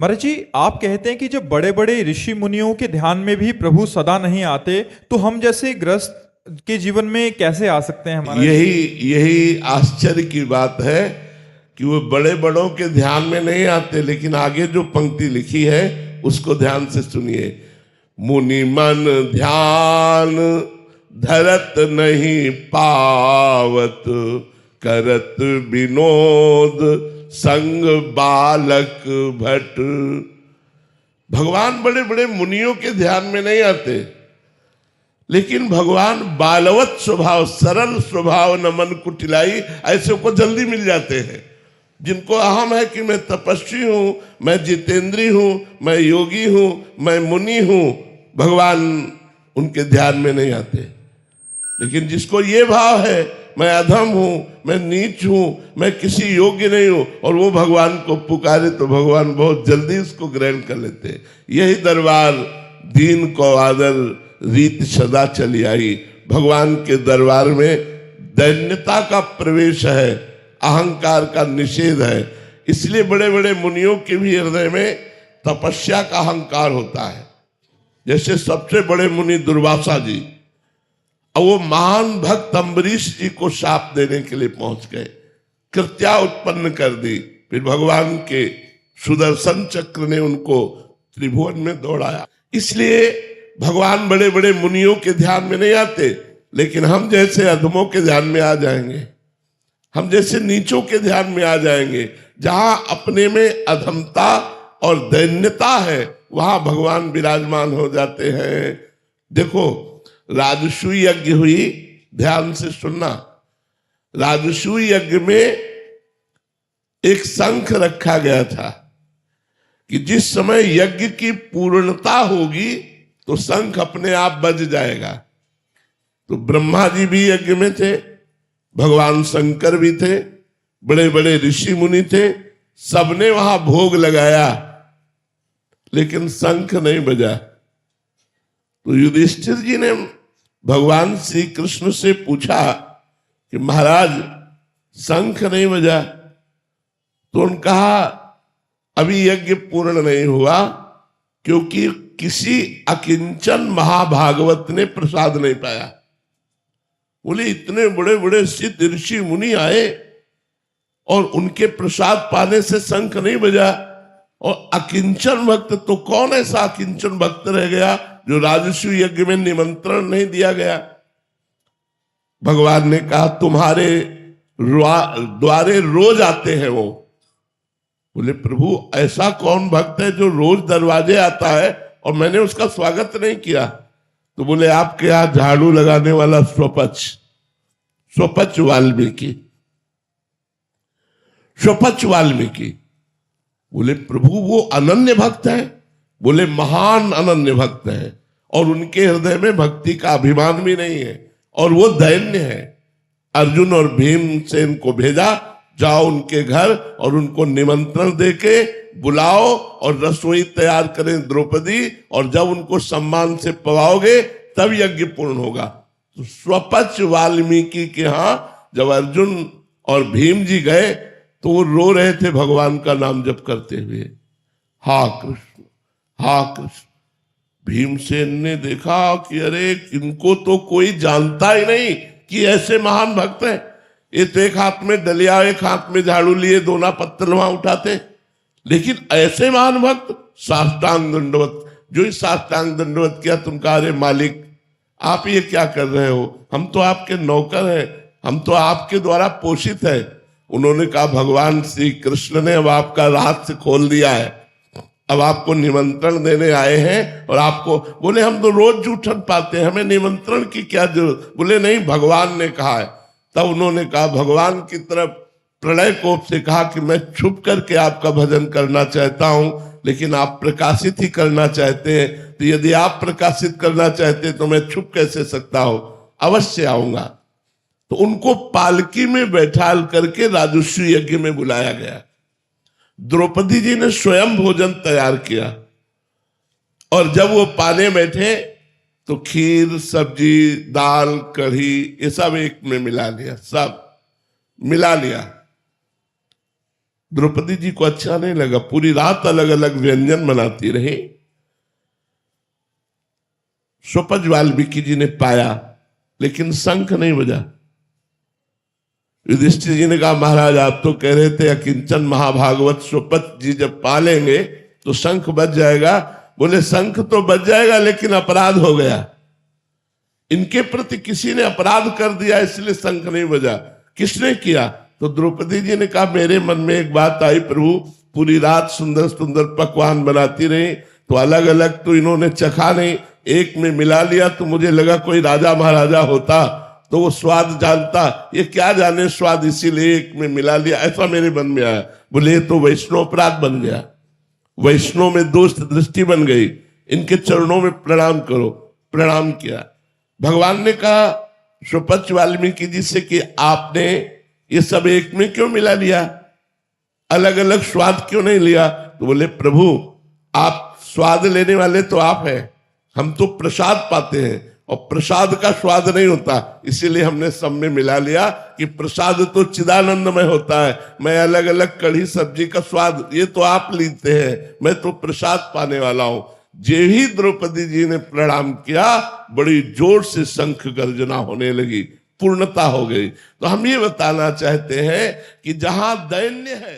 महाराज जी, आप कहते हैं कि जब बड़े बड़े ऋषि मुनियों के ध्यान में भी प्रभु सदा नहीं आते, तो हम जैसे गृहस्थ के जीवन में कैसे आ सकते हैं महाराज? यही यही आश्चर्य की बात है कि वो बड़े बड़ों के ध्यान में नहीं आते, लेकिन आगे जो पंक्ति लिखी है उसको ध्यान से सुनिए। मुनि मन ध्यान धरत नहीं पावत, करत विनोद संग बालक भट। भगवान बड़े बड़े मुनियों के ध्यान में नहीं आते, लेकिन भगवान बालवत स्वभाव, सरल स्वभाव, नमन कुटिलाई, ऐसे को जल्दी मिल जाते हैं। जिनको अहम है कि मैं तपस्वी हूं, मैं जितेंद्री हूं, मैं योगी हूं, मैं मुनि हूं, भगवान उनके ध्यान में नहीं आते। लेकिन जिसको ये भाव है मैं अधम हूं, मैं नीच हूं, मैं किसी योग्य नहीं हूं, और वो भगवान को पुकारे तो भगवान बहुत जल्दी उसको ग्रहण कर लेते हैं। यही दरबार दीन को आदर रीत सदा चली आई। भगवान के दरबार में दैन्यता का प्रवेश है, अहंकार का निषेध है। इसलिए बड़े बड़े मुनियों के भी हृदय में तपस्या का अहंकार होता है। जैसे सबसे बड़े मुनि दुर्वासा जी, अब वो महान भक्त अम्बरीश जी को शाप देने के लिए पहुंच गए, कृत्या उत्पन्न कर दी। फिर भगवान के सुदर्शन चक्र ने उनको त्रिभुवन में दौड़ाया। इसलिए भगवान बड़े बड़े मुनियों के ध्यान में नहीं आते, लेकिन हम जैसे अधमों के ध्यान में आ जाएंगे, हम जैसे नीचों के ध्यान में आ जाएंगे। जहां अपने में अधमता और दैन्यता है, वहां भगवान विराजमान हो जाते हैं। देखो, राजसूय यज्ञ हुई, ध्यान से सुनना। राजसूय यज्ञ में एक शंख रखा गया था कि जिस समय यज्ञ की पूर्णता होगी तो शंख अपने आप बज जाएगा। तो ब्रह्मा जी भी यज्ञ में थे, भगवान शंकर भी थे, बड़े बड़े ऋषि मुनि थे, सबने वहां भोग लगाया, लेकिन शंख नहीं बजा। तो युधिष्ठिर जी ने भगवान श्री कृष्ण से पूछा कि महाराज शंख नहीं बजा। तो उन्होंने कहा अभी यज्ञ पूर्ण नहीं हुआ, क्योंकि किसी अकिंचन महाभागवत ने प्रसाद नहीं पाया। बोले इतने बड़े बड़े सिद्ध ऋषि मुनि आए और उनके प्रसाद पाने से शंख नहीं बजा, और अकिंचन भक्त, तो कौन ऐसा अकिंचन भक्त रह गया जो राजसूय यज्ञ में निमंत्रण नहीं दिया गया? भगवान ने कहा तुम्हारे द्वारे रोज आते हैं वो। बोले प्रभु ऐसा कौन भक्त है जो रोज दरवाजे आता है और मैंने उसका स्वागत नहीं किया? तो बोले आपके यहां झाड़ू लगाने वाला स्वपच वाल्मीकि। बोले प्रभु वो अनन्य भक्त है? बोले महान अनन्य भक्त है, और उनके हृदय में भक्ति का अभिमान भी नहीं है, और वो दैन्य है। अर्जुन और भीमसेन को भेजा, जाओ उनके घर और उनको निमंत्रण देके बुलाओ और रसोई तैयार करें द्रौपदी, और जब उनको सम्मान से पवाओगे तब यज्ञ पूर्ण होगा। तो स्वपच वाल्मीकि के यहां जब अर्जुन और भीम जी गए तो वो रो रहे थे भगवान का नाम जप करते हुए, हा कृष्ण हा कृष्ण। भीमसेन ने देखा कि अरे इनको तो कोई जानता ही नहीं कि ऐसे महान भक्त हैं। ये तो एक हाथ में डलिया, एक हाथ में झाड़ू लिए दोना पत्थर वहां उठाते, लेकिन ऐसे महान भक्त साष्टांग दंडवत। जो इस साष्टांग दंडवत किया, तुम कहा अरे मालिक आप ये क्या कर रहे हो, हम तो आपके नौकर हैं, हम तो आपके द्वारा पोषित है। उन्होंने कहा भगवान श्री कृष्ण ने अब आपका राज से खोल दिया है, अब आपको निमंत्रण देने आए हैं। और आपको बोले हम तो रोज जूठन पाते हैं, हमें निमंत्रण की क्या जरूरत? बोले नहीं, भगवान ने कहा है। तब उन्होंने कहा भगवान की तरफ प्रलय कोप से कहा कि मैं छुप करके आपका भजन करना चाहता हूं, लेकिन आप प्रकाशित ही करना चाहते हैं, तो यदि आप प्रकाशित करना चाहते हैं तो मैं छुप कैसे सकता हूं, अवश्य आऊंगा। तो उनको पालकी में बैठाल करके राजसूय यज्ञ में बुलाया गया। द्रौपदी जी ने स्वयं भोजन तैयार किया, और जब वो पाने बैठे तो खीर, सब्जी, दाल, कढ़ी, ये सब एक में मिला लिया, सब मिला लिया। द्रौपदी जी को अच्छा नहीं लगा, पूरी रात अलग अलग व्यंजन बनाती रही। स्वपच वाल्मीकि जी ने पाया, लेकिन शंख नहीं बजा। युधिष्ठिर जी ने कहा, महाराज आप तो कह रहे थे अकिंचन महाभागवत स्वपच जी जब पालेंगे तो शंख बज जाएगा। बोले शंख तो बज जाएगा, लेकिन अपराध हो गया, इनके प्रति किसी ने अपराध कर दिया, इसलिए शंख नहीं बजा। किसने किया? तो द्रौपदी जी ने कहा, मेरे मन में एक बात आई प्रभु, पूरी रात सुंदर सुंदर पकवान बनाती रही, तो अलग अलग तो इन्होंने चखा नहीं, एक में मिला लिया, तो मुझे लगा कोई राजा महाराजा होता तो वो स्वाद जानता, ये क्या जाने स्वाद, इसीलिए एक में मिला लिया, ऐसा मेरे मन में आया। बोले तो वैष्णव अपराध बन गया, वैष्णव में दोष दृष्टि बन गई, इनके चरणों में प्रणाम करो। प्रणाम किया। भगवान ने कहा स्वपच वाल्मीकि जी से कि आपने ये सब एक में क्यों मिला लिया, अलग अलग स्वाद क्यों नहीं लिया? तो बोले प्रभु आप स्वाद लेने वाले तो आप हैं, हम तो प्रसाद पाते हैं और प्रसाद का स्वाद नहीं होता, इसीलिए हमने सब में मिला लिया कि प्रसाद तो चिदानंदमय होता है, मैं अलग अलग कढ़ी सब्जी का स्वाद ये तो आप लेते हैं, मैं तो प्रसाद पाने वाला हूं। जे ही द्रौपदी जी ने प्रणाम किया, बड़ी जोर से शंख गर्जना होने लगी, पूर्णता हो गई। तो हम ये बताना चाहते हैं कि जहां दैन्य है